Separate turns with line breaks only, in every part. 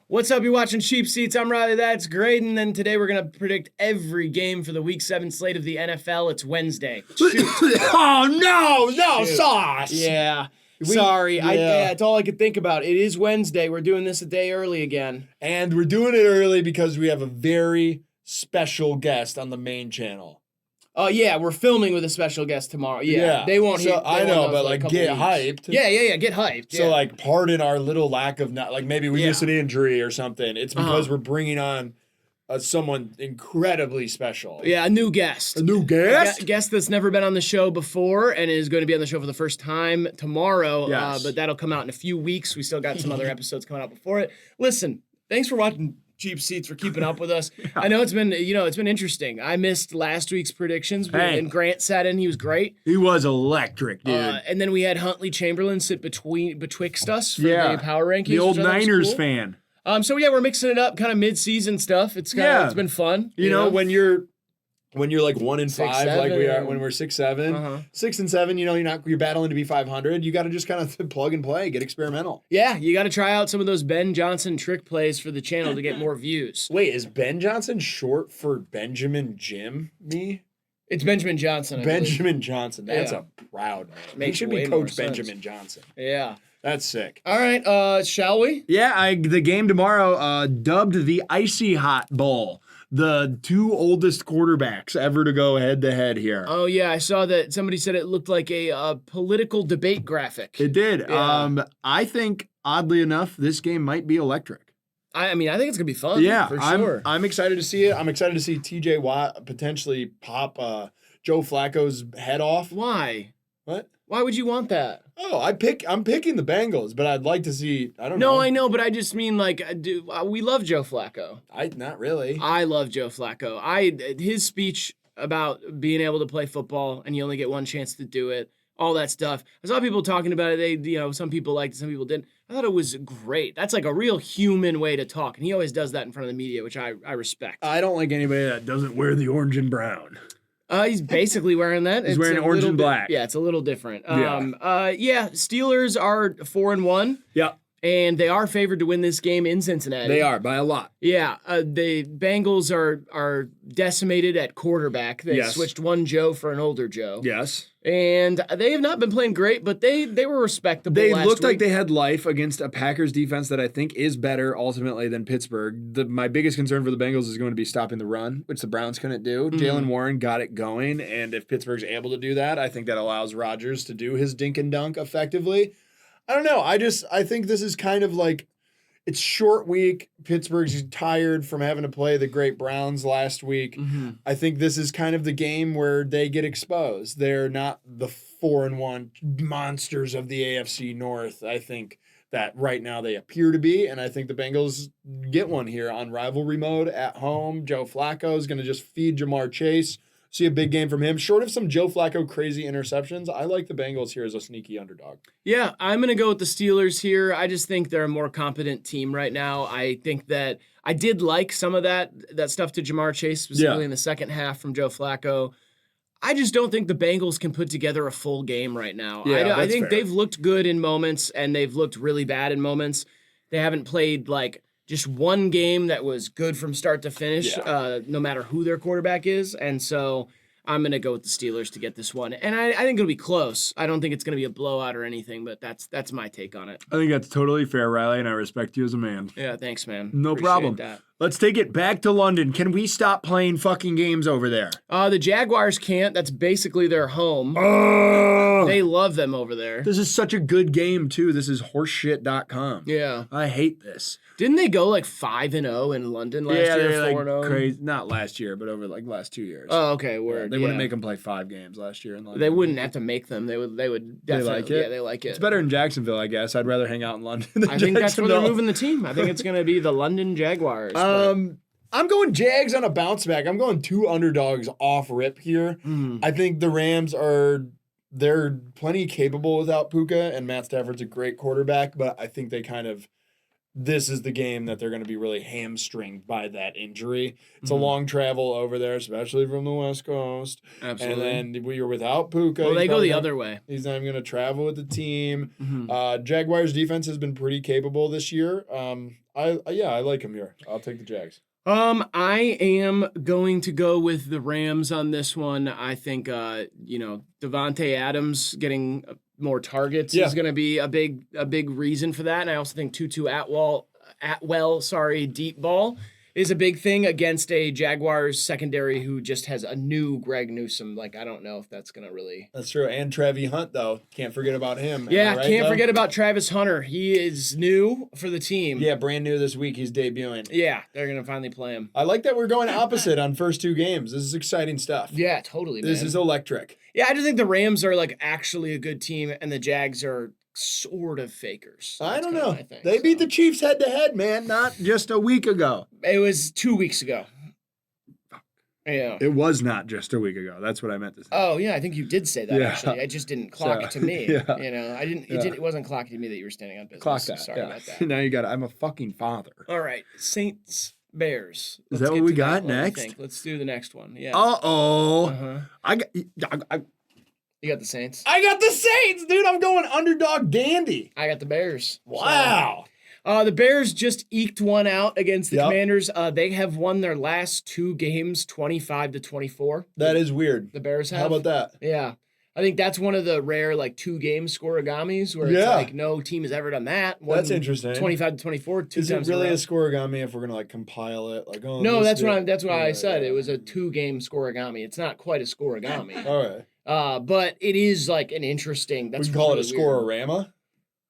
What's up? You're watching Cheap Seats. I'm Riley. That's Graydon. And today we're going to predict every game for the Week 7 slate of the NFL. It's Wednesday.
Oh, no, sauce.
Yeah. Sorry.
Yeah.
It's all I could think about. It is Wednesday. We're doing this a day early again.
And we're doing it early because we have a very special guest on the main channel.
Oh, yeah. We're filming with a special guest tomorrow. Yeah. They won't hear.
I know, but like get hyped.
Yeah. Get hyped.
So like pardon our little lack of, not like maybe we missed an injury or something. It's because we're bringing on someone incredibly special.
Yeah, a new guest.
A new guest?
A guest that's never been on the show before and is going to be on the show for the first time tomorrow.
Yes.
But that'll come out in a few weeks. We still got some other episodes coming out before it. Listen, thanks for watching Cheap Seats, for keeping up with us. I know it's been interesting. I missed last week's predictions, and Grant sat in. He was great.
He was electric, dude.
And then we had Huntley Chamberlain sit betwixt us for the power rankings.
The old Niners fan.
So we're mixing it up, kind of mid-season stuff. It's it's been fun.
You know, when you're like 1 and 5,
6-7,
like we are, when we're 6-7, 6 and 7, you're battling to be 500. You got to just kind of plug and play, get experimental.
Yeah, you got to try out some of those Ben Johnson trick plays for the channel to get more views.
Wait, is Ben Johnson short for Benjamin Jim?
It's Benjamin Johnson.
Benjamin Johnson. That's a proud name. He should be Coach Benjamin Johnson.
Yeah.
That's sick.
All right, shall we?
Yeah, the game tomorrow, dubbed the Icy Hot Bowl. The two oldest quarterbacks ever to go head-to-head here.
Oh, yeah, I saw that somebody said it looked like a political debate graphic.
It did.
Yeah.
I think, oddly enough, this game might be electric.
I think it's going to be fun.
Yeah,
for sure.
I'm excited to see it. I'm excited to see TJ Watt potentially pop Joe Flacco's head off.
Why?
What?
Why would you want that?
Oh, I'm picking the Bengals, but I'd like to see. I don't know.
No, I know, but I just mean we love Joe Flacco.
Not really.
I love Joe Flacco. His speech about being able to play football and you only get one chance to do it, all that stuff. I saw people talking about it. Some people liked it, some people didn't. I thought it was great. That's like a real human way to talk, and he always does that in front of the media, which I respect.
I don't like anybody that doesn't wear the orange and brown.
He's basically wearing that.
He's wearing orange and black.
Yeah, it's a little different. Steelers are 4-1.
Yeah.
And they are favored to win this game in Cincinnati.
They are, by a lot.
Yeah. The Bengals are decimated at quarterback. They switched one Joe for an older Joe.
Yes.
And they have not been playing great, but they were respectable.
They
last
looked
week.
like they had life against a Packers defense that I think is better ultimately than Pittsburgh. My biggest concern for the Bengals is going to be stopping the run, which the Browns couldn't do. Jalen Warren got it going, and if Pittsburgh's able to do that, I think that allows Rodgers to do his dink and dunk effectively. I don't know. I think this is kind of like, it's short week. Pittsburgh's tired from having to play the great Browns last week. I think this is kind of the game where they get exposed. They're not the 4-1 monsters of the AFC North. I think that right now they appear to be, and I think the Bengals get one here on rivalry mode at home. Joe Flacco is going to just feed Jamar Chase. See a big game from him. Short of some Joe Flacco crazy interceptions, I like the Bengals here as a sneaky underdog.
Yeah, I'm going to go with the Steelers here. I just think they're a more competent team right now. I think that I did like some of that stuff to Jamar Chase, specifically in the second half from Joe Flacco. I just don't think the Bengals can put together a full game right now.
Yeah,
I think they've looked good in moments, and they've looked really bad in moments. They haven't played just one game that was good from start to finish, no matter who their quarterback is. And so I'm going to go with the Steelers to get this one. And I think it'll be close. I don't think it's going to be a blowout or anything, but that's my take on it.
I think that's totally fair, Riley, and I respect you as a man.
Yeah, thanks, man.
No
Appreciate
problem.
that.
Let's take it back to London. Can we stop playing fucking games over there?
The Jaguars can't. That's basically their home. They love them over there.
This is such a good game, too. This is horseshit.com.
Yeah.
I hate this.
Didn't they go 5-0 in London last year? 4-0?
Crazy. Not last year, but over last 2 years.
Oh, okay. Word.
They wouldn't make them play 5 games last year in London.
They wouldn't have to make them. They would definitely.
They like it?
Yeah, they like it.
It's better in Jacksonville, I guess. I'd rather hang out in London than
I think that's where they're moving the team. I think it's going to be the London Jaguars.
I'm going Jags on a bounce back. I'm going 2 underdogs off rip here. I think the Rams they're plenty capable without Puka, and Matt Stafford's a great quarterback, but I think they kind of this is the game that they're going to be really hamstringed by that injury. It's a long travel over there, especially from the West Coast.
Absolutely.
And then we are without Puka.
Well, they go the other way.
He's not even going to travel with the team. Jaguars defense has been pretty capable this year. I like him here. I'll take the Jags.
I am going to go with the Rams on this one. I think, Devontae Adams getting more targets is going to be a big reason for that. And I also think Tutu Atwell, deep ball is a big thing against a Jaguars secondary who just has a new Greg Newsome. Like, I don't know if that's going to really...
That's true. And Trevi Hunt, though. Can't forget about him.
Yeah, can't forget about Travis Hunter. He is new for the team.
Yeah, brand new this week. He's debuting.
Yeah, they're going to finally play him.
I like that we're going opposite on first two games. This is exciting stuff.
Yeah, totally, man.
This is electric.
Yeah, I just think the Rams are, like, actually a good team, and the Jags are sort of fakers.
I don't know. They beat the Chiefs head-to-head, man, not just a week ago.
It was 2 weeks ago. Yeah.
It was not just a week ago. That's what I meant to say.
Oh, yeah, I think you did say that, actually. I just didn't clock it to me.
Yeah.
I didn't. It wasn't clocking to me that you were standing on business.
Clock that.
Sorry about that.
Now you got it. I'm a fucking father.
All right, Saints, Bears.
Is that what we got next?
Let's do the next one. Yeah.
Uh-oh.
You got the Saints.
I got the Saints, dude. I'm going underdog dandy.
I got the Bears.
Wow.
The Bears just eked one out against the Commanders. They have won their last two games 25-24.
That is weird.
The Bears have.
How about that?
Yeah. I think that's one of the rare, like, 2-game scoregamis where it's like no team has ever done that.
That's interesting.
25-24, two
is
times
it really
a
a scoreagami if we're going to, like, compile it? Like,
no, that's why I said it was a 2-game scoreagami. It's not quite a scoreagami.
All right.
But it is, like, an interesting...
We can call it a scororama?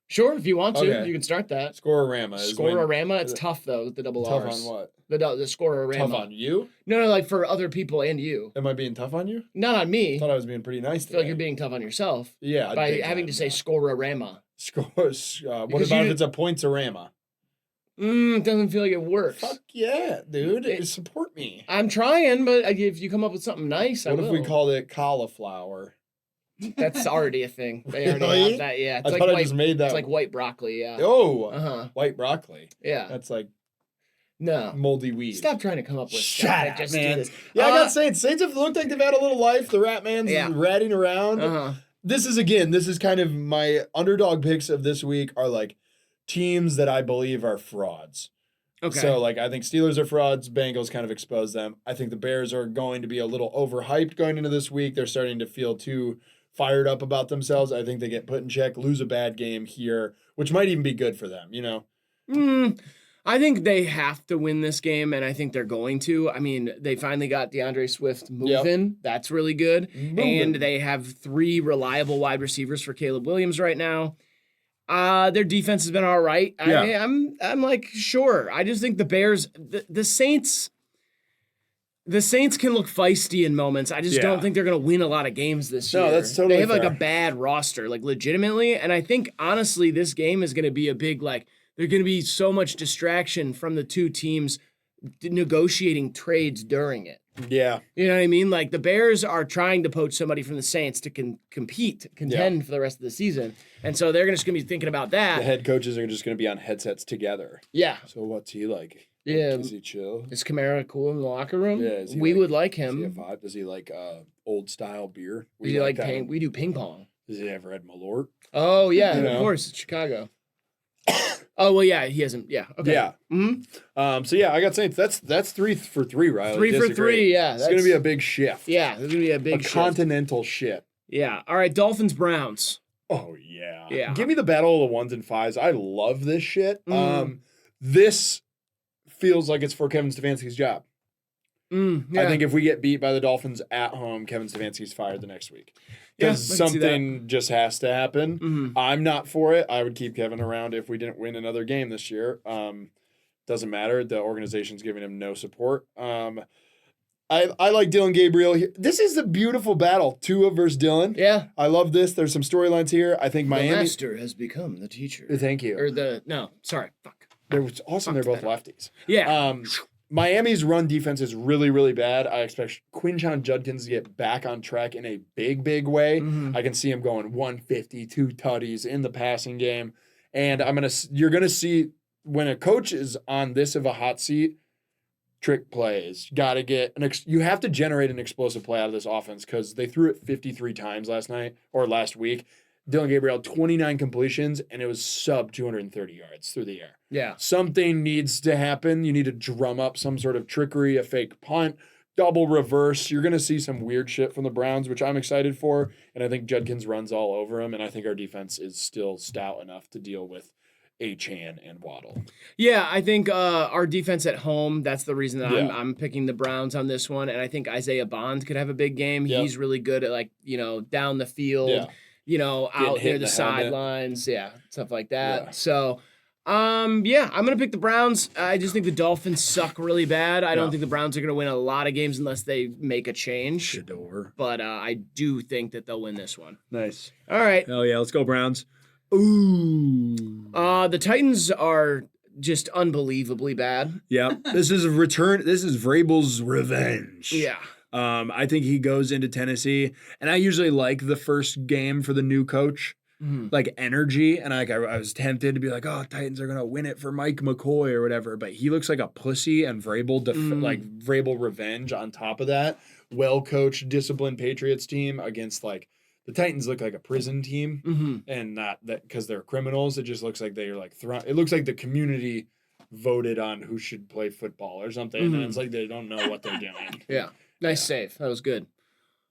Sure, if you want to. You can start that.
Scororama.
Scororama? It's tough, though, with the double
R's.
Tough
on what?
The scororama.
Tough on you?
No, like for other people and you.
Am I being tough on you?
Not on me.
I thought I was being pretty nice today.
I feel like you're being tough on yourself.
Yeah.
By having to say scororama.
What about if it's a points-orama?
It doesn't feel like it works.
Fuck yeah, dude. Support me.
I'm trying, but if you come up with something nice, I will.
What if we called it cauliflower?
That's already a thing. They already
Really?
have that. Yeah,
I thought I just made that.
It's like white broccoli. Yeah.
Oh. White broccoli.
Yeah.
That's like
no
moldy weed.
Stop trying to come up with
Shut
stuff.
Up, man. Yeah, I got Saints. Saints have looked like they've had a little life. The Rat Man's ratting around. This is kind of my underdog picks of this week are like teams that I believe are frauds.
Okay.
So, like, I think Steelers are frauds. Bengals kind of expose them. I think the Bears are going to be a little overhyped going into this week. They're starting to feel too fired up about themselves. I think they get put in check, lose a bad game here, which might even be good for them, you know?
I think they have to win this game, and I think they're going to. I mean, they finally got DeAndre Swift moving. Yep. That's really good. And they have 3 reliable wide receivers for Caleb Williams right now. Their defense has been all right. Yeah. I'm like, sure. I just think the Bears, the Saints... The Saints can look feisty in moments. I just don't think they're going to win a lot of games this year.
No, that's totally
They have
fair.
like a bad roster, like legitimately. And I think, honestly, this game is going to be a big, like, there's going to be so much distraction from the two teams negotiating trades during it.
Yeah.
You know what I mean? Like, the Bears are trying to poach somebody from the Saints to contend for the rest of the season. And so they're just going to be thinking about that.
The head coaches are just going to be on headsets together.
Yeah.
So what's he like?
Yeah.
Is he chill?
Is Kamara cool in the locker room?
Yeah.
We would like him.
Does he have vibe? Does he like old style beer?
Does he like ping? We do ping pong.
Does he ever had Malort?
Oh, yeah. Of course. It's Chicago. Oh, well, yeah. He hasn't. Yeah. Okay.
Yeah.
Mm-hmm.
So, yeah, I got Saints. That's 3 for 3, Riley.
3 for 3, yeah.
It's going to be a big shift.
Yeah. There's going to be a big shift.
Continental shift.
Yeah. All right. Dolphins, Browns.
Oh, yeah.
Yeah.
Give me the battle of the 1s and 5s. I love this shit. This feels like it's for Kevin Stefanski's job.
Yeah.
I think if we get beat by the Dolphins at home, Kevin Stefanski's fired the next week. Because something just has to happen. I'm not for it. I would keep Kevin around if we didn't win another game this year. Doesn't matter. The organization's giving him no support. I like Dylan Gabriel here. This is a beautiful battle. Tua versus Dylan.
Yeah.
I love this. There's some storylines here. I think Miami.
The master has become the teacher.
Thank you.
Fuck.
They're awesome. They're both lefties.
Yeah.
Miami's run defense is really, really bad. I expect Quinshon Judkins to get back on track in a big, big way. I can see him going 150, 2 tutties in the passing game. And you're gonna see when a coach is on this of a hot seat, trick plays. Got to get you have to generate an explosive play out of this offense because they threw it 53 times last week. Dylan Gabriel, 29 completions, and it was sub 230 yards through the air.
Yeah.
Something needs to happen. You need to drum up some sort of trickery, a fake punt, double reverse. You're going to see some weird shit from the Browns, which I'm excited for. And I think Judkins runs all over them. And I think our defense is still stout enough to deal with Achane and Waddle.
Yeah, I think our defense at home, that's the reason that I'm picking the Browns on this one. And I think Isaiah Bond could have a big game. Yep. He's really good at, down the field. Yeah. Out near the sidelines, stuff like that. Yeah. So, I'm going to pick the Browns. I just think the Dolphins suck really bad. I don't think the Browns are going to win a lot of games unless they make a change.
Shador.
But I do think that they'll win this one.
Nice.
All right.
Hell yeah, let's go Browns. Ooh.
The Titans are just unbelievably bad.
Yeah. This is a return. This is Vrabel's revenge.
Yeah.
I think he goes into Tennessee, and I usually like the first game for the new coach, like energy. And I was tempted to be like, oh, Titans are gonna win it for Mike McCoy or whatever. But he looks like a pussy, and Vrabel Vrabel revenge on top of that. Well coached, disciplined Patriots team against the Titans look like a prison team, and not that because they're criminals. It just looks like they're it looks like the community voted on who should play football or something, and it's like they don't know what they're doing.
Yeah. Nice save. That was good.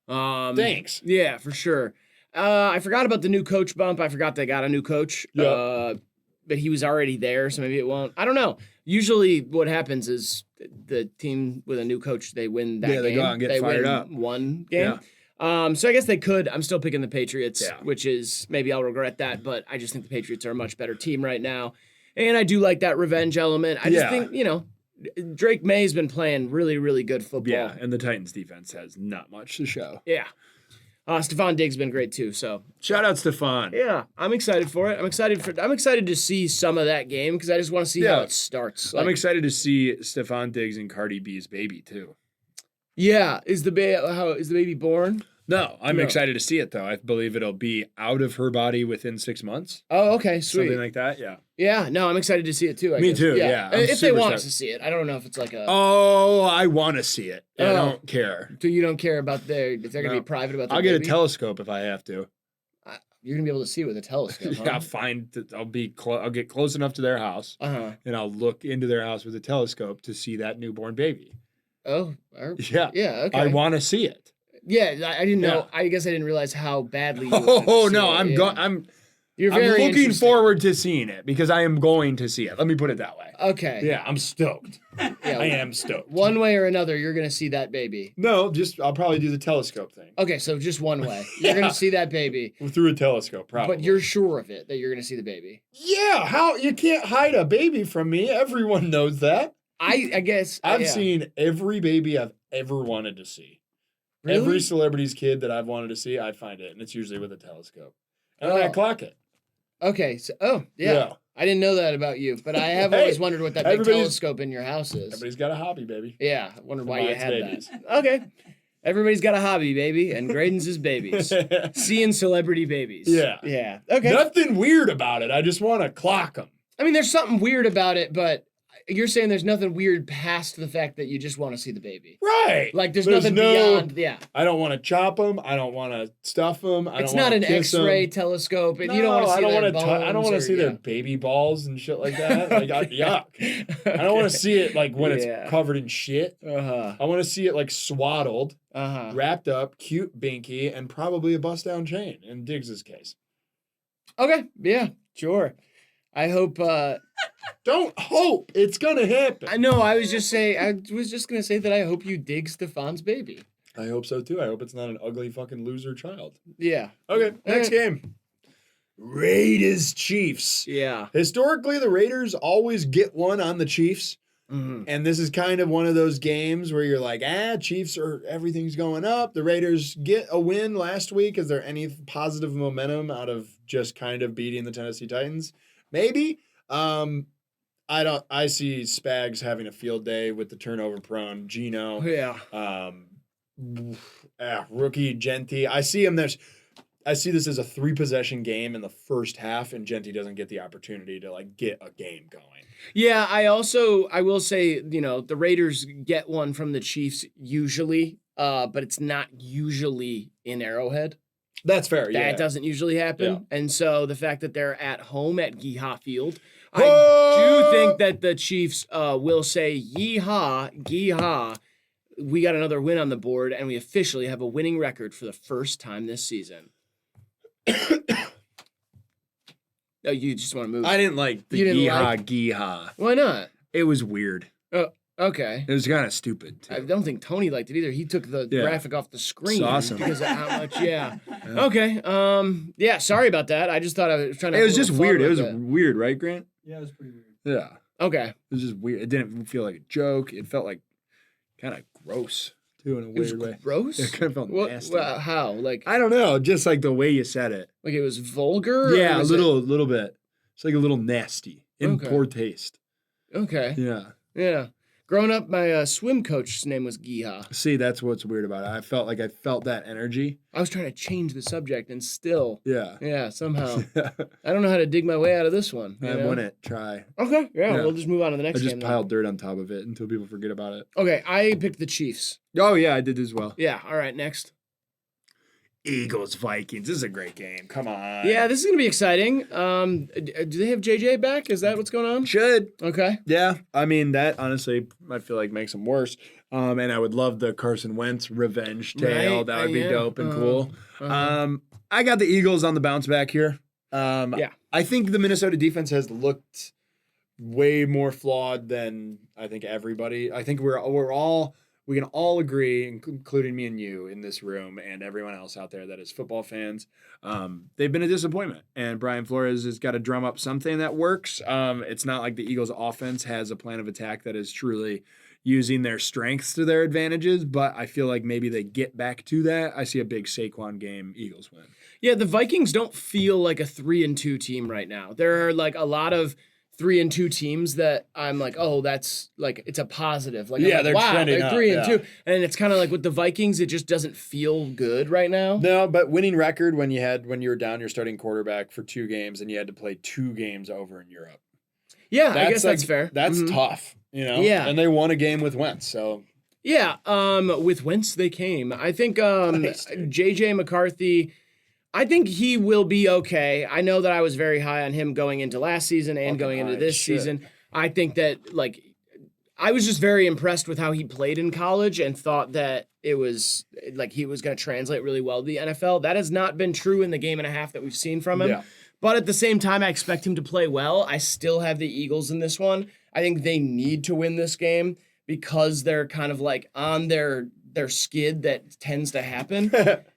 Thanks.
Yeah, for sure. I forgot about the new coach bump. I forgot they got a new coach.
Yep.
But he was already there, so maybe it won't. I don't know. Usually what happens is the team with a new coach, they win that game.
They go out and get fired up.
One game. Yeah. So I guess they could. I'm still picking the Patriots,
yeah.
which is maybe I'll regret that, but I just think the Patriots are a much better team right now. And I do like that revenge element. I just think, Drake May's been playing really, really good football.
Yeah, and the Titans defense has not much to show.
Yeah. Stephon Diggs been great too, so.
Shout out Stephon.
Yeah, I'm excited for it. I'm excited to see some of that game because I just want to see how it starts.
I'm excited to see Stephon Diggs and Cardi B's baby too.
Yeah, is the baby born?
No, I'm excited to see it though. I believe it'll be out of her body within 6 months.
Oh, okay, sweet.
Something like that, yeah.
Yeah, no, I'm excited to see it too.
Me too, yeah.
If they want us to see it. I don't know if it's like a...
Oh, I want to see it. I don't care.
So you don't care about if they're going to be private about their
I'll get a telescope if I have to.
You're going to be able to see it with a telescope, huh?
Yeah, I'll get close enough to their house, and I'll look into their house with a telescope to see that newborn baby.
Oh,
yeah.
Yeah, okay.
I want to see it.
Yeah, I didn't know. I guess I didn't realize how badly you
I'm looking forward to seeing it because I am going to see it. Let me put it that way.
Okay.
Yeah, I'm stoked. I am stoked.
One way or another, you're going to see that baby.
No, I'll probably do the telescope thing.
Okay, so just one way. You're going to see that baby.
Through a telescope, probably.
But you're sure of it, that you're going to see the baby.
Yeah, how? You can't hide a baby from me. Everyone knows that.
I guess.
I've seen every baby I've ever wanted to see.
Really?
Every celebrity's kid that I've wanted to see, I find it, and it's usually with a telescope. And I clock it.
Okay, so yeah. I didn't know that about you, but I have always wondered what that big telescope in your house is.
Everybody's got a hobby, baby.
Yeah, I wondered why you had that. Okay. Everybody's got a hobby, baby, and Graydon's is babies. Seeing celebrity babies.
Yeah.
Yeah. Okay.
Nothing weird about it. I just want to clock them.
I mean, there's something weird about it, but you're saying there's nothing weird past the fact that you just want to see the baby.
Right.
Like, there's nothing beyond, yeah.
I don't want to chop them. I don't want to stuff them.
It's not an X-ray telescope, and you don't want to see their bones.
I don't want to see their baby balls and shit like that. Like, yuck. I don't want to see it, when it's covered in shit. I want to see it, swaddled, wrapped up, cute binky, and probably a bust-down chain, in Diggs' case.
Okay. Yeah, sure. I hope...
Don't hope. It's going to happen.
I know. I was just going to say that I hope you dig Stephon's baby.
I hope so, too. I hope it's not an ugly fucking loser child.
Yeah.
Okay, next game. Raiders Chiefs.
Yeah.
Historically, the Raiders always get one on the Chiefs. Mm-hmm. And this is kind of one of those games where you're like, Chiefs everything's going up. The Raiders get a win last week. Is there any positive momentum out of just kind of beating the Tennessee Titans? Maybe. I see Spags having a field day with the turnover prone Gino.
Yeah.
Rookie Genty. I see him.
I see this as a 3-possession game in the first half, and Genty doesn't get the opportunity to like get a game going.
Yeah, I will say, the Raiders get one from the Chiefs usually, but it's not usually in Arrowhead.
That's fair.
That doesn't usually happen. Yeah. And so the fact that they're at home at Yeehaw Field, I do think that the Chiefs will say, yeehaw, yeehaw. We got another win on the board, and we officially have a winning record for the first time this season. Oh, you just want to move.
I didn't like the yeehaw.
Why not?
It was weird.
Okay.
It was kind of stupid, too.
I don't think Tony liked it either. He took the graphic off the screen.
It's awesome.
Because of how much, Okay. Yeah, sorry about that. I just thought I was trying to
It was just weird. It was weird, right, Grant?
Yeah, it was pretty weird.
Yeah.
Okay.
It was just weird. It didn't feel like a joke. It felt like kind of gross, too, in a weird way.
Gross?
It kind of felt nasty.
How? Like,
I don't know. Just like the way you said it.
Like it was vulgar?
Yeah, a little bit. It's like a little nasty in poor taste.
Okay.
Yeah.
Yeah. Growing up, my swim coach's name was Giha.
See, that's what's weird about it. I felt that energy.
I was trying to change the subject, and still.
Yeah.
Yeah, somehow. I don't know how to dig my way out of this one.
I wouldn't try.
Okay. Yeah, we'll just move on to the next game.
I just piled dirt on top of it until people forget about it.
Okay, I picked the Chiefs.
Oh, yeah, I did as well.
Yeah, all right, next.
Eagles, Vikings. This is a great game. Come on.
Yeah, this is going to be exciting. Do they have JJ back? Is that what's going on?
Should.
Okay.
Yeah. I mean, that honestly, I feel like makes them worse. And I would love the Carson Wentz revenge tale. Right. That would be dope and cool. I got the Eagles on the bounce back here. I think the Minnesota defense has looked way more flawed than I think everybody. I think we can all agree, including me and you in this room and everyone else out there that is football fans, they've been a disappointment. And Brian Flores has got to drum up something that works. It's not like the Eagles' offense has a plan of attack that is truly using their strengths to their advantages, but I feel like maybe they get back to that. I see a big Saquon game, Eagles win. Yeah, the Vikings don't feel like a 3-2 team right now. There are like a lot of 3-2 teams that I'm like, oh, that's like, it's a positive. Like, yeah,
like,
they're
wow,
trending
they're
up,
3-2, and it's kind of like with the Vikings, it just doesn't feel good right now.
No, but winning record when you were down your starting quarterback for 2 games and you had to play 2 games over in Europe.
Yeah, I guess that's fair.
That's tough,
Yeah,
and they won a game with Wentz, so.
Yeah, with Wentz they came. I think JJ McCarthy. I think he will be okay. I know that I was very high on him going into last season and going into this season. I think that, like, I was just very impressed with how he played in college and thought that it was, like, he was going to translate really well to the NFL. That has not been true in the game and a half that we've seen from him. Yeah. But at the same time, I expect him to play well. I still have the Eagles in this one. I think they need to win this game because they're kind of, like, on their skid that tends to happen.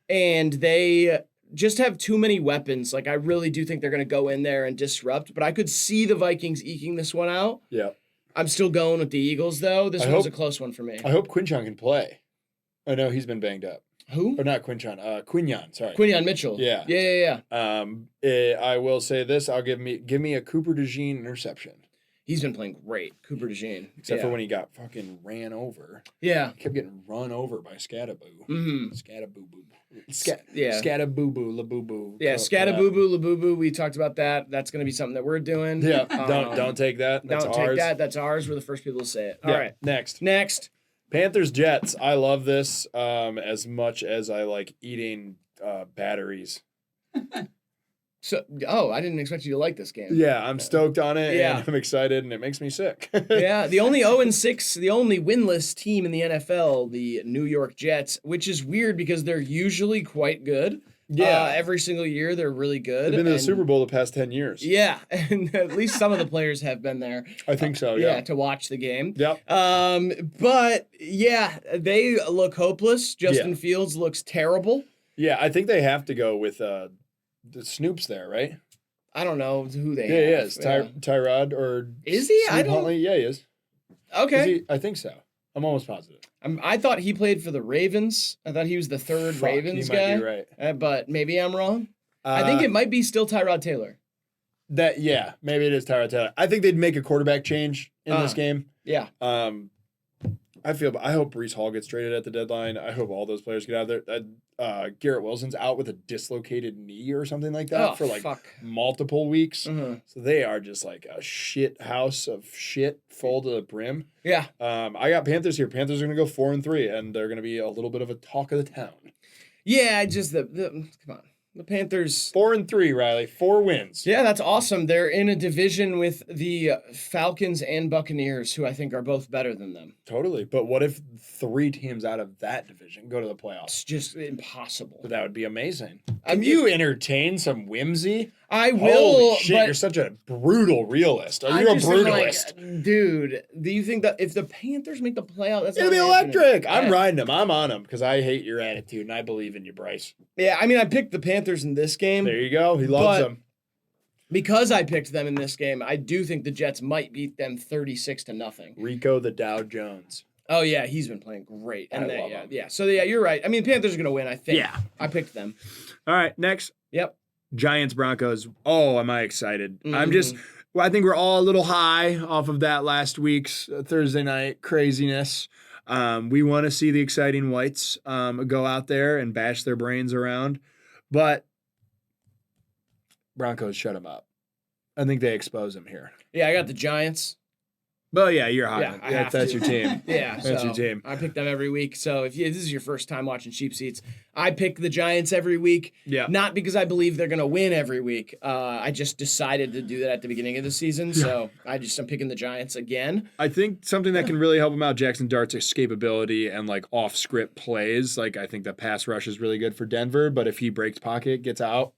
And they just have too many weapons. Like, I really do think they're going to go in there and disrupt, but I could see the Vikings eking this one out.
Yeah. I'm
still going with the Eagles, though. This one's a close one for me.
I hope Quinchon can play. I know he's been banged up.
Who?
Or not Quinchon. Quinyon, sorry.
Quinyon Mitchell.
Yeah.
Yeah.
I will say this. I'll give me a Cooper DeJean interception.
He's been playing great, Cooper DeJean.
Except for when he got fucking ran over.
Yeah.
He kept getting run over by Scattaboo.
Mm-hmm.
Scattaboo-boo.
Yeah.
Scattaboo-boo, la-boo-boo.
Yeah, Scattaboo-boo, la-boo-boo. We talked about that. That's going to be something that we're doing.
Yeah, don't take that. That's
don't
ours.
Take that. That's ours. We're the first people to say it. All right.
Next. Panthers, Jets. I love this as much as I like eating batteries.
So, I didn't expect you to like this game.
Yeah, I'm stoked on it, and I'm excited, and it makes me sick.
Yeah, the only 0-6, the only winless team in the NFL, the New York Jets, which is weird because they're usually quite good. Yeah. Every single year, they're really good.
They've been to the Super Bowl the past 10 years.
Yeah, and at least some of the players have been there.
I think so, yeah.
To watch the game.
Yep.
But, yeah, they look hopeless. Justin Fields looks terrible.
Yeah, I think they have to go with the Snoop's there, right?
I don't know who they have.
Yeah, he is. Tyrod or
is he?
Snoop Huntley? Yeah, he is.
Okay.
I think so. I'm almost positive.
I thought he played for the Ravens. I thought he was the third Ravens guy.
You might be right.
But maybe I'm wrong. I think it might be still Tyrod Taylor.
Maybe it is Tyrod Taylor. I think they'd make a quarterback change in this game.
Yeah.
I hope Breece Hall gets traded at the deadline. I hope all those players get out of there. Garrett Wilson's out with a dislocated knee or something like that for multiple weeks.
Mm-hmm.
So they are just like a shit house of shit full to the brim.
Yeah.
I got Panthers here. Panthers are going to go 4-3, and they're going to be a little bit of a talk of the town.
Yeah, just come on. The Panthers
4-3, Riley. 4 wins.
Yeah, that's awesome. They're in a division with the Falcons and Buccaneers, who I think are both better than them.
Totally. But what if 3 teams out of that division go to the playoffs?
It's just impossible.
But that would be amazing. Can you entertain some whimsy?
I will.
Holy shit, you're such a brutal realist. Are you a brutalist?
Dude, do you think that if the Panthers make the playoffs, that's
it'll be electric? I'm riding them. I'm on them because I hate your attitude and I believe in you, Bryce.
Yeah, I mean, I picked the Panthers in this game.
There you go. He loves them.
Because I picked them in this game, I do think the Jets might beat them 36-0.
Rico the Dow Jones.
Oh, yeah, he's been playing great. And
I love him.
Yeah, so yeah, you're right. I mean, Panthers are going to win, I think.
Yeah.
I picked them.
All right, next.
Yep.
Giants, Broncos. Oh, am I excited.
Mm-hmm.
I think we're all a little high off of that last week's Thursday night craziness. We want to see the exciting whites go out there and bash their brains around. But Broncos shut them up. I think they expose them here.
Yeah, I got the Giants.
Well, yeah, you're high.
Yeah,
that's your team.
Yeah,
that's your team.
I pick them every week. So if this is your first time watching Cheap Seats, I pick the Giants every week.
Yeah.
Not because I believe they're going to win every week. I just decided to do that at the beginning of the season. So I'm picking the Giants again.
I think something that can really help him out, Jackson Dart's escapability and off script plays. I think the pass rush is really good for Denver, but if he breaks pocket, gets out,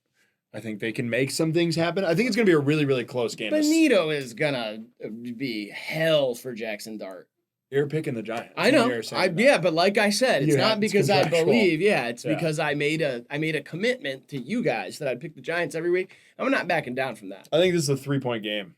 I think they can make some things happen. I think it's going to be a really, really close game.
Benito is going to be hell for Jackson Dart.
You're picking the Giants.
I know. But like I said, it's not because I believe. Yeah, it's because I made a commitment to you guys that I'd pick the Giants every week. I'm not backing down from that.
I think this is a 3-point game.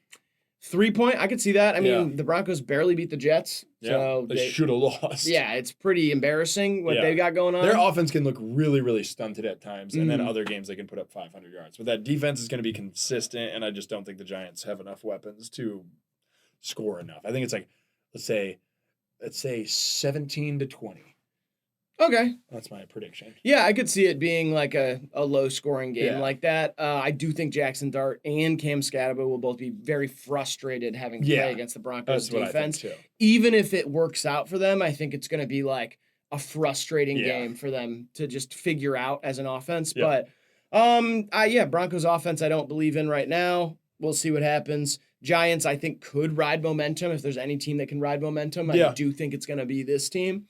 3-point? I could see that. I mean, the Broncos barely beat the Jets. So
they should have lost.
Yeah, it's pretty embarrassing what they got going on.
Their offense can look really, really stunted at times, and then other games they can put up 500 yards. But that defense is going to be consistent, and I just don't think the Giants have enough weapons to score enough. I think it's let's say 17-20.
Okay.
That's my prediction.
Yeah, I could see it being a low-scoring game like that. I do think Jackson Dart and Cam Scatterbo will both be very frustrated having to play against the Broncos defense.
What I think too.
Even if it works out for them, I think it's going to be a frustrating game for them to just figure out as an offense. Yeah. But, Broncos offense I don't believe in right now. We'll see what happens. Giants, I think, could ride momentum. If there's any team that can ride momentum, I do think it's going to be this team.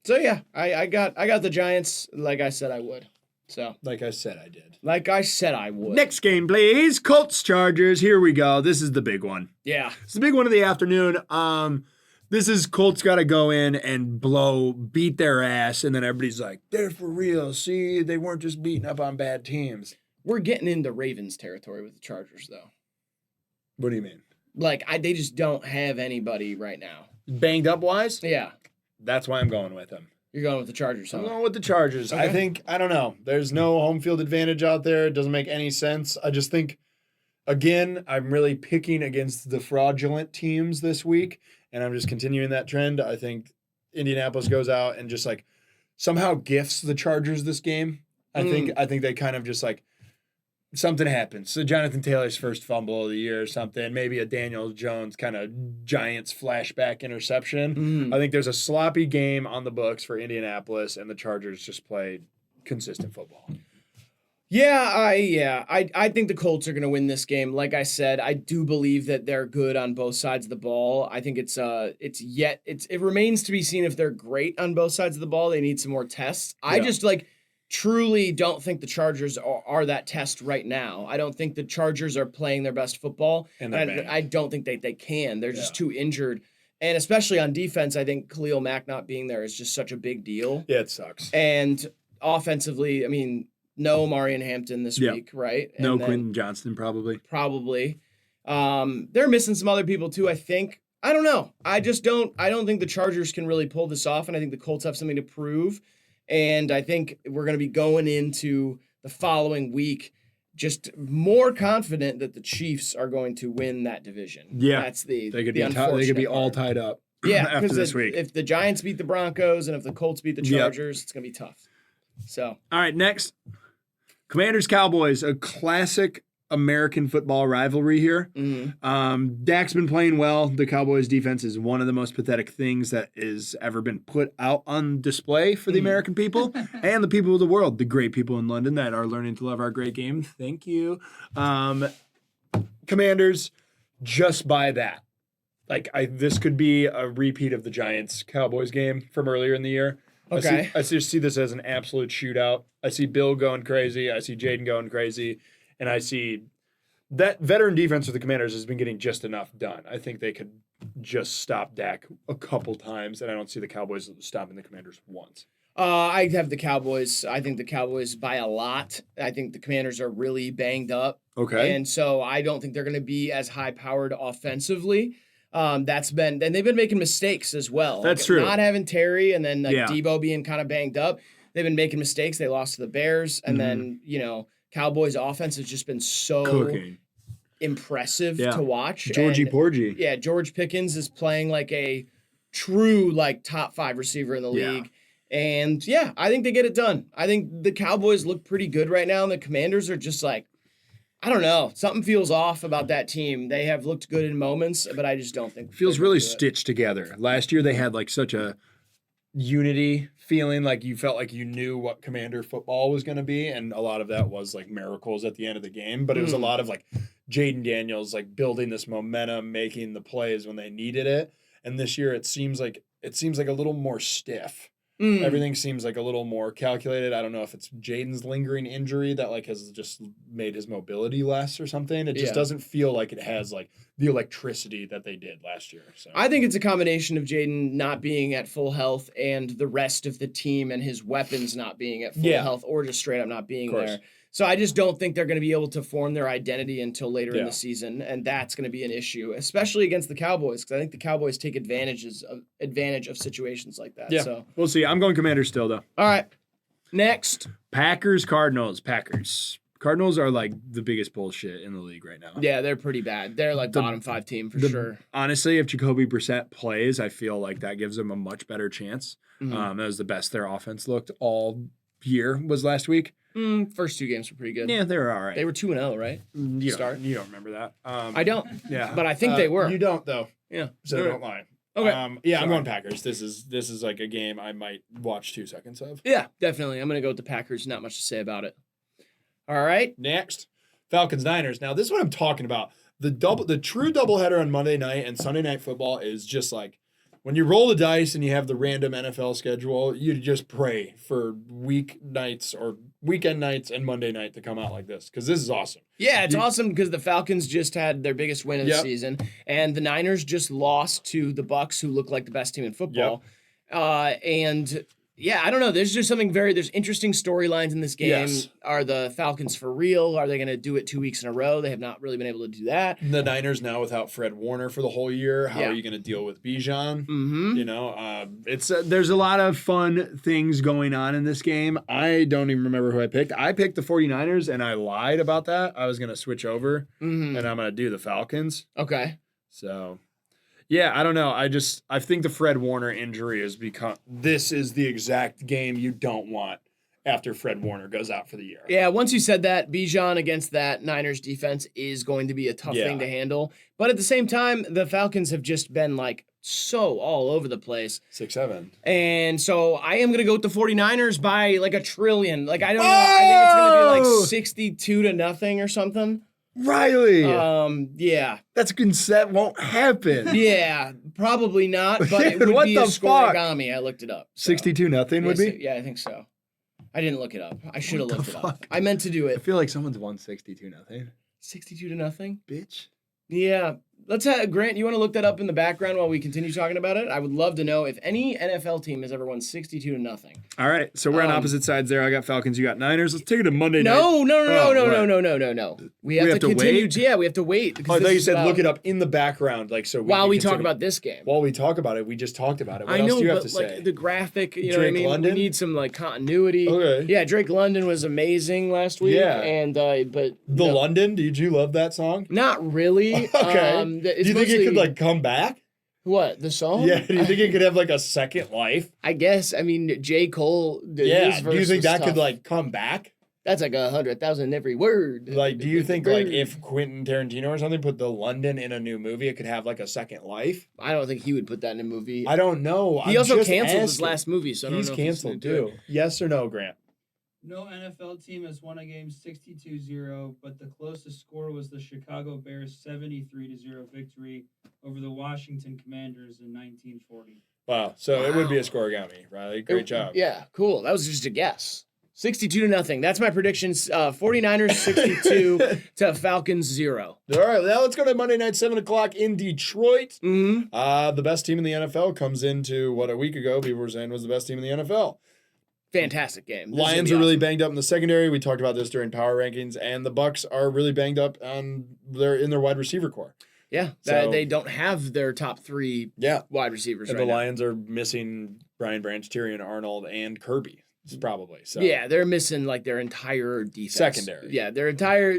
So yeah, I got the Giants like I said I would. So
like I said I did.
Like I said I would.
Next game, please. Colts Chargers. Here we go. This is the big one.
Yeah.
It's the big one of the afternoon. This is Colts got to go in and beat their ass, and then everybody's like, they're for real. See, they weren't just beating up on bad teams.
We're getting into Ravens territory with the Chargers, though.
What do you mean?
They just don't have anybody right now.
Banged up wise?
Yeah.
That's why I'm going with them.
You're going with the Chargers, huh?
I'm going with the Chargers. Okay. I don't know. There's no home field advantage out there. It doesn't make any sense. I just think, again, I'm really picking against the fraudulent teams this week, and I'm just continuing that trend. I think Indianapolis goes out and just somehow gifts the Chargers this game. I think they kind of just something happens. So Jonathan Taylor's first fumble of the year or something, maybe a Daniel Jones kind of Giants flashback interception. I think there's a sloppy game on the books for Indianapolis, and the Chargers just play consistent football.
I think the Colts are going to win this game. Like I said, I do believe that they're good on both sides of the ball. I think it remains to be seen if they're great on both sides of the ball. They need some more tests. Yeah. I just truly don't think the Chargers are that test right now. I don't think the Chargers are playing their best football. And I don't think they can. They're just too injured. And especially on defense, I think Khalil Mack not being there is just such a big deal.
Yeah, it sucks.
And offensively, I mean, no Marion Hampton this week, right? And
no Quentin Johnston, probably.
They're missing some other people too, I think. I don't know. I don't think the Chargers can really pull this off, and I think the Colts have something to prove. And I think we're going to be going into the following week just more confident that the Chiefs are going to win that division.
Yeah,
that's they
could be all tied up.
Yeah,
after this week.
if the Giants beat the Broncos and if the Colts beat the Chargers, it's going to be tough. So,
all right, next. Commanders-Cowboys, a classic American football rivalry here. Dak's been playing well. The Cowboys defense is one of the most pathetic things that has ever been put out on display for the American people and the people of the world, the great people in London that are learning to love our great game. Thank you. Commanders, just by that. This could be a repeat of the Giants-Cowboys game from earlier in the year.
okay.
I just see this as an absolute shootout. I see Bill going crazy. I see Jaden going crazy. And I see that veteran defense for the Commanders has been getting just enough done. I think they could just stop Dak a couple times, and I don't see the Cowboys stopping the Commanders once.
I have the Cowboys. I think the Cowboys by a lot. I think the Commanders are really banged up.
Okay.
And so I don't think they're going to be as high-powered offensively. They've been making mistakes as well.
That's true.
Not having Terry and then Debo being kind of banged up. They've been making mistakes. They lost to the Bears, and then, Cowboys offense has just been so impressive to watch.
Georgie Porgy.
Yeah, George Pickens is playing like a true top 5 receiver in the league. And I think they get it done. I think the Cowboys look pretty good right now, and the Commanders are just I don't know. Something feels off about that team. They have looked good in moments, but I just don't think
feels really stitched together. Last year they had such a unity feeling, you felt like you knew what Commander football was going to be, and a lot of that was miracles at the end of the game, but it was a lot of Jaden Daniels building this momentum, making the plays when they needed it. And this year it seems like a little more stiff. Everything seems a little more calculated. I don't know if it's Jaden's lingering injury that has just made his mobility less or something. It just doesn't feel like it has the electricity that they did last year. So
I think it's a combination of Jaden not being at full health and the rest of the team and his weapons not being at full health or just straight up not being there. So I just don't think they're going to be able to form their identity until later in the season, and that's going to be an issue, especially against the Cowboys, because I think the Cowboys take advantage of situations like that.
Yeah,
so
we'll see. I'm going Commanders still, though.
All right, next.
Cardinals. Cardinals are the biggest bullshit in the league right now.
Yeah, they're pretty bad. They're bottom 5 team for sure.
Honestly, if Jacoby Brissett plays, I feel that gives them a much better chance. That was the best their offense looked all year was last week.
First 2 games were pretty good.
Yeah, they were all right.
They were 2-0, right?
You don't remember that.
I don't.
Yeah,
but I think they were.
You don't though.
Yeah,
so don't lie.
Okay.
I'm going Packers. This is a game I might watch 2 seconds of.
Yeah, definitely. I'm gonna go with the Packers. Not much to say about it. All right.
Next, Falcons Niners. Now this is what I'm talking about. The true doubleheader on Monday night and Sunday Night Football is just when you roll the dice and you have the random NFL schedule, you just pray for weeknights or weekend nights and Monday night to come out like this, because this is awesome.
Yeah, it's awesome because the Falcons just had their biggest win of the season, and the Niners just lost to the Bucs, who look like the best team in football. And yeah, I don't know. There's just something there's interesting storylines in this game.
Yes.
Are the Falcons for real? Are they going to do it 2 weeks in a row? They have not really been able to do that.
The Niners now without Fred Warner for the whole year. How are you going to deal with Bijan?
It's there's a lot of fun things going on in this game. I don't even remember who I picked. I picked the 49ers, and I lied about that. I was going to switch over, and I'm going to do the Falcons.
Okay.
So... yeah, I don't know. I think the Fred Warner injury has become. This is the exact game you don't want after Fred Warner goes out for the year.
Yeah, once you said that, Bijan against that Niners defense is going to be a tough thing to handle. But at the same time, the Falcons have just been so all over the place.
6-7.
And so I am going to go with the 49ers by a trillion. I don't know. I think it's going to be 62-0 or something.
Riley.
Yeah.
That won't happen.
Yeah, probably not, but it would be a scoregami. I looked it up. So.
62-0 would be?
Yeah, I think so. I didn't look it up. I should have looked it up. I meant to do
I
it.
feel like someone's won 62-0.
62-0?
Bitch.
Yeah. Let's have Grant, you want to look that up in the background while we continue talking about it? I would love to know if any NFL team has ever won 62-0.
All right, so we're on opposite sides there. I got Falcons, you got Niners. Let's take it to Monday night.
No. We have to continue.
Wait?
Yeah, we have to wait.
I thought you said look it up in the background,
while we talk about this game.
While we talk about it, we just talked about it. What
I know,
else do you have
but
to say?
the graphic, you know
Drake
what I mean?
London?
We need some continuity.
Okay.
Yeah, Drake London was amazing last week.
Yeah.
And but
London, did you love that song?
not really.
Okay. Do you think it could come back?
What, the song?
Yeah, do you think it could have like a second life?
I guess. I mean, J. Cole.
Yeah, do you think that could like come back?
That's like 100,000 every word.
Like, do you think like if Quentin Tarantino or something put the London in a new movie, it could have like a second life?
I don't think he would put that in a movie.
I don't know.
He also canceled his last movie, so I don't know.
He's canceled too. Yes or no, Grant?
No NFL team has won a game 62-0, but the closest score was the Chicago Bears' 73-0 victory over the Washington Commanders in 1940.
Wow. So it would be a scorigami, Riley. Great job.
Yeah, cool. That was just a guess. 62-0. That's my predictions. 49ers 62 to Falcons 0.
All right, now let's go to Monday night, 7 o'clock in Detroit.
Mm-hmm.
The best team in the NFL comes into what a week ago people were saying was the best team in the NFL.
Fantastic game.
Lions are really banged up in the secondary. We talked about this during power rankings, and the Bucs are really banged up in their wide receiver core.
Yeah,
So-
they don't have their top 3 wide receivers
And
right
the
now.
Lions are missing Brian Branch, Tyrion Arnold, and Kirby. Probably. So
Yeah, they're missing like their entire defense.
Secondary.
Yeah, their entire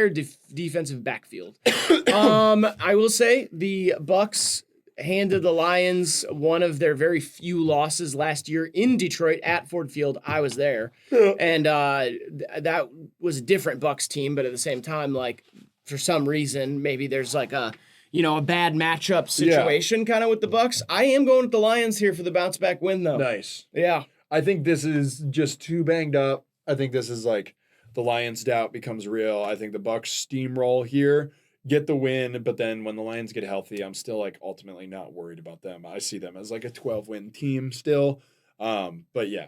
defensive backfield. I will say the Bucs handed the Lions one of their very few losses last year in Detroit at Ford Field. I was there, and that was a different Bucs team, but at the same time, like for some reason, maybe there's like a bad matchup situation kind of with the Bucs. I am going with the Lions here for the bounce back win, though.
Nice.
Yeah.
I think this is just too banged up. I think this is like the Lions' doubt becomes real. I think the Bucs steamroll here, get the win, but then when the Lions get healthy, I'm still like ultimately not worried about them. I see them as like a 12-win team still. But yeah,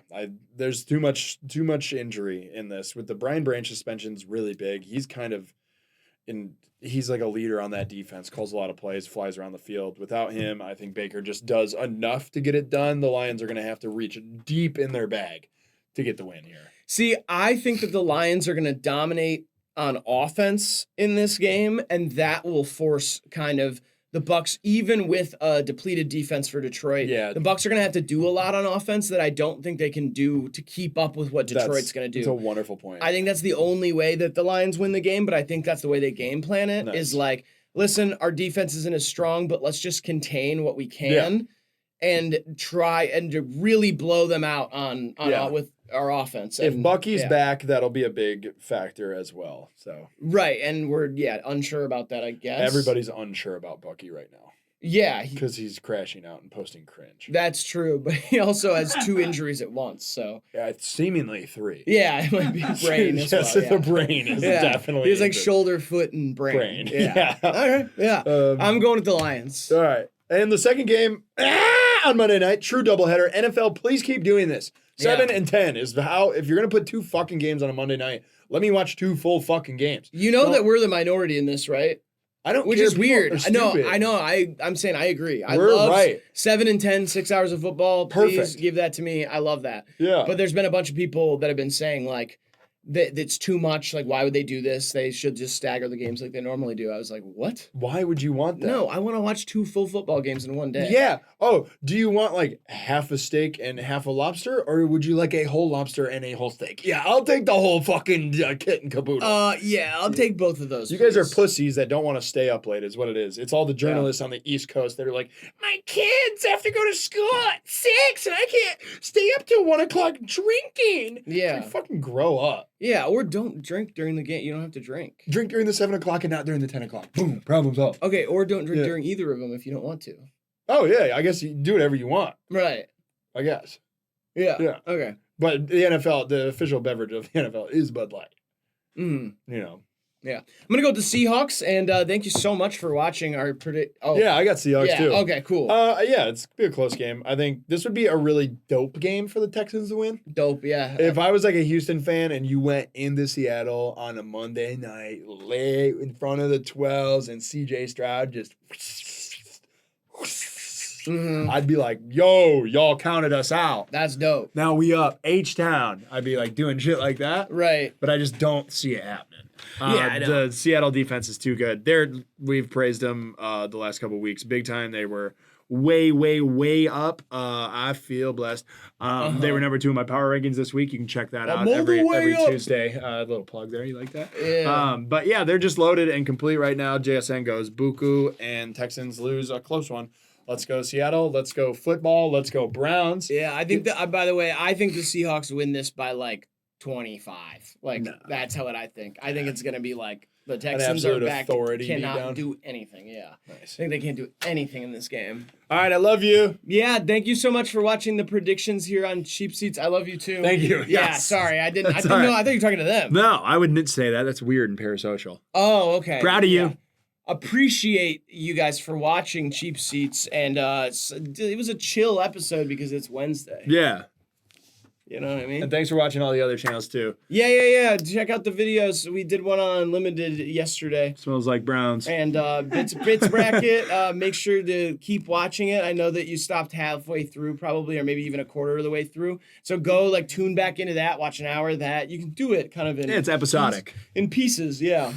there's too much injury in this. With the Brian Branch suspension's really big. He's kind of he's like a leader on that defense, calls a lot of plays, flies around the field. Without him, I think Baker just does enough to get it done. The Lions are going to have to reach deep in their bag to get the win here.
See, I think that the Lions are going to dominate on offense in this game, and that will force kind of the Bucs, even with a depleted defense for Detroit.
Yeah.
The Bucs are going to have to do a lot on offense that I don't think they can do to keep up with what Detroit's going to
That's
do.
a wonderful point.
I think that's the only way that the Lions win the game, but I think that's the way they game plan it.
Nice.
Is like, listen, our defense isn't as strong, but let's just contain what we can and try and to really blow them out on with our offense.
If
And,
Bucky's back, that'll be a big factor as well. So
right, and we're unsure about that, I guess.
everybody's unsure about Bucky right now
Yeah,
because he's crashing out and posting cringe.
that's true, but he also has 2 injuries at once, so
Yeah, it's seemingly 3.
yeah, it might be brain as
Yes,
well. Yeah.
the brain is definitely.
He has like
injured.
shoulder, foot, and brain.
Yeah.
All right. Yeah. I'm going with the Lions.
All right. And the second game on Monday night, true doubleheader. NFL, please keep doing this. 7 and 10 is how, if you're going to put 2 fucking games on a Monday night, let me watch 2 full fucking games.
You know that we're the minority in this, right?
I don't
Which
care.
is weird.
I know.
I know. I'm saying I agree. I
We're
love
right.
7 and 10, 6 hours of football. Please
Perfect.
give that to me. I love that.
Yeah.
But there's been a bunch of people that have been saying like that it's too much. Like, why would they do this? They should just stagger the games like they normally do. I was like, what?
Why would you want that?
No, I want to watch 2 full football games in one day.
Yeah. Oh, do you want like half a steak and half a lobster, or would you like a whole lobster and a whole steak? Yeah, I'll take the whole fucking kit and caboodle.
Yeah, I'll take both of those.
You guys are
please.
pussies that don't want to stay up late, is what it is. It's all the journalists on the East Coast that are like, my kids have to go to school at 6 and I can't stay up till 1 o'clock drinking.
Yeah.
It's like, fucking grow up.
Yeah, or don't drink during the game. You don't have to drink.
Drink during the 7 o'clock and not during the 10 o'clock. Boom, problem solved.
Okay, or don't drink
Yeah.
during either of them if you don't want to.
Oh, yeah, I guess you do whatever you want,
Right.
I guess.
Yeah.
Yeah.
Okay.
But the NFL, the official beverage of the NFL is Bud Light.
Mm.
You know.
Yeah. I'm going to go with the Seahawks, and thank you so much for watching our Oh,
Yeah, I got Seahawks
yeah.
too.
Okay, cool.
Yeah, it's gonna be a close game. I think this would be a really dope game for the Texans to win.
Dope, yeah.
If I was like a Houston fan and you went into Seattle on a Monday night, late in front of the 12s, and CJ Stroud just,
Mhm.
I'd be like, yo, y'all counted us out.
That's dope.
Now we up H-Town. I'd be like doing shit like that.
Right.
But I just don't see it happening.
Yeah, I know.
The Seattle defense is too good. We've praised them the last couple of weeks. Big time. They were way up. I feel blessed. They were number 2 in my power rankings this week. You can check that out
I'm all
every
the way up.
Tuesday. Little plug there. You like that?
Yeah.
But yeah, they're just loaded and complete right now. JSN goes Buku, and Texans lose a close one. Let's go Seattle. Let's go football. Let's go Browns.
Yeah, I think that. By the way, I think the Seahawks win this by like 25. Like that's how I think. I think it's gonna be like the Texans are back. Cannot do anything. Yeah, nice. I think they can't do anything in this game.
All right, I love you.
Yeah, thank you so much for watching the predictions here on Cheap Seats. I love you too.
Thank you.
Yeah,
Yes.
sorry, I didn't know. I thought you were talking to them.
No, I wouldn't say that. That's weird and parasocial.
Oh, okay.
Proud of you.
Appreciate you guys for watching Cheap Seats, and it was a chill episode because it's Wednesday.
Yeah.
You know what I mean?
And thanks for watching all the other channels too.
Yeah. Check out the videos. We did one on Unlimited yesterday.
Smells like Browns.
And Bits Bracket, make sure to keep watching it. I know that you stopped halfway through probably, or maybe even a quarter of the way through. So go like tune back into that, watch an hour of that. You can do it kind of in...
It's episodic.
In pieces, yeah.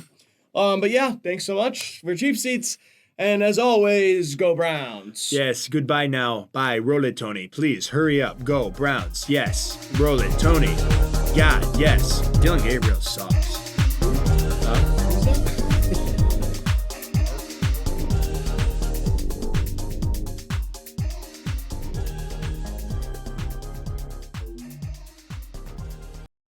But yeah, thanks so much for Cheap Seats. And as always, go Browns.
Yes, goodbye now. Bye. Roll it, Tony. Please, hurry up. Go Browns. Yes. Roll it, Tony. God, yes. Dylan Gabriel sucks.